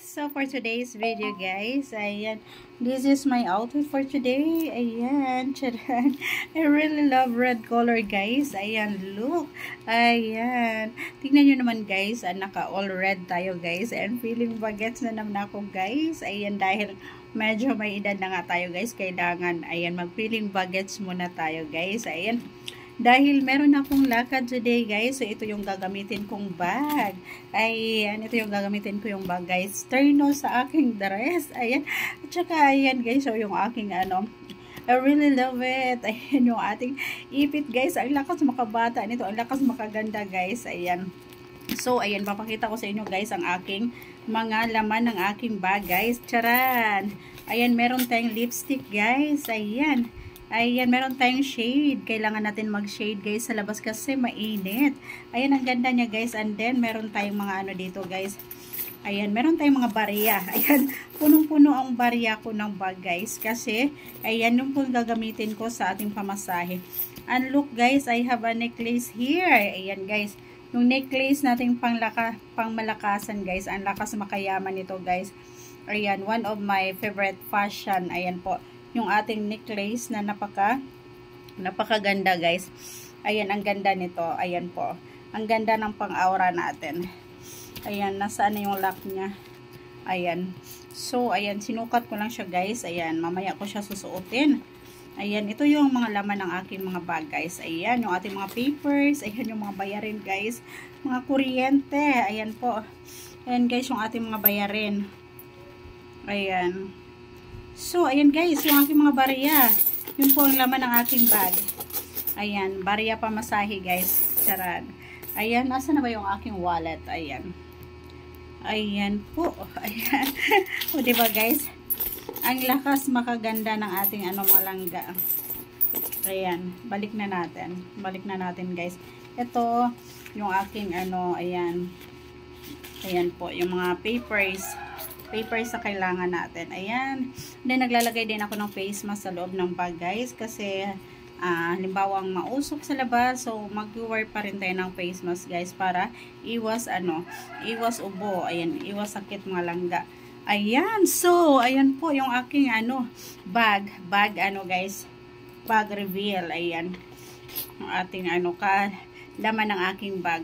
So for today's video guys, ayan, this is my outfit for today. Ayan, charan. I really love red color guys. Ayan, look. Ayan. Tingnan nyo naman guys, naka all red tayo guys. And feeling bagets na naman ako guys. Ayan, dahil medyo may edad na nga tayo guys. Kailangan, ayan, mag feeling bagets muna tayo guys. Ayan. Dahil meron akong lakad today guys, so ito yung gagamitin kong bag. Ayan, ito yung gagamitin ko yung bag guys. Terno sa aking dress. Ayan, at saka ayan guys, so yung aking I really love it. Ayan yung ating ipit guys. Ang lakas makabata nito, ang lakas makaganda guys. Ayan. So, ayan, papakita ko sa inyo guys ang aking mga laman ng aking bag guys. Charan! Ayan, meron tayong lipstick guys. Ayan. Ayan, meron tayong shade. Kailangan natin mag-shade guys sa labas kasi mainit. Ayan, ang ganda niya guys. And then, meron tayong mga dito guys. Ayan, meron tayong mga barya. Ayan, punong-puno ang barya ko ng bag guys. Kasi, ayan yung po gagamitin ko sa ating pamasahe. And look guys, I have a necklace here. Ayan guys, yung necklace nating pangmalakasan guys. Ang lakas makayaman nito guys. Ayan, one of my favorite fashion. Ayan po. Yung ating necklace na napakaganda guys. Ayan, ang ganda nito. Ayan po. Ang ganda ng pang-aura natin. Ayan, nasaan na yung lock niya. Ayan. So, ayan, sinukat ko lang siya guys. Ayan, mamaya ko siya susuotin. Ayan, ito yung mga laman ng aking mga bag guys. Ayan, yung ating mga papers. Ayan, yung mga bayarin guys. Mga kuryente. Ayan po. Ayan guys, yung ating mga bayarin. Ayan. So, ayan guys, yung aking mga barya. Yun po ang laman ng aking bag. Ayan, barya pamasahe guys. Charan. Ayan, nasa na ba yung aking wallet? Ayan. Ayan po. Ayan. O, diba guys? Ang lakas makaganda ng ating malangga. Ayan, balik na natin. Balik na natin guys. Ito, yung aking ayan. Ayan po, yung mga papers sa kailangan natin. Ayan. Then, naglalagay din ako ng face mask sa loob ng bag, guys. Kasi, halimbawa, mausok sa labas. So, mag-wear pa rin tayo ng face mask, guys. Para iwas, iwas ubo. Ayan. Iwas sakit mga langga. Ayan. So, ayan po yung aking, bag. Bag, guys. Bag reveal. Ayan. Yung ating, laman ng aking bag.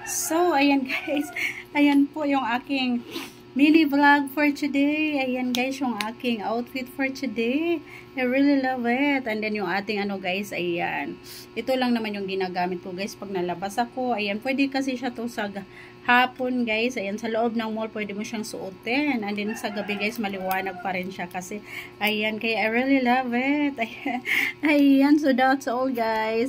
So, ayan, guys. Ayan po yung aking mini vlog for today. Ayan guys, yung aking outfit for today. I really love it. And then yung ating guys, ayan. Ito lang naman yung ginagamit ko guys pag nalabas ako. Ayan, pwede kasi siya to sa hapon guys. Ayan, sa loob ng mall pwede mo siyang suotin. And then sa gabi guys, maliwanag pa rin siya kasi ayan, kaya I really love it. Ayan, so that's all guys.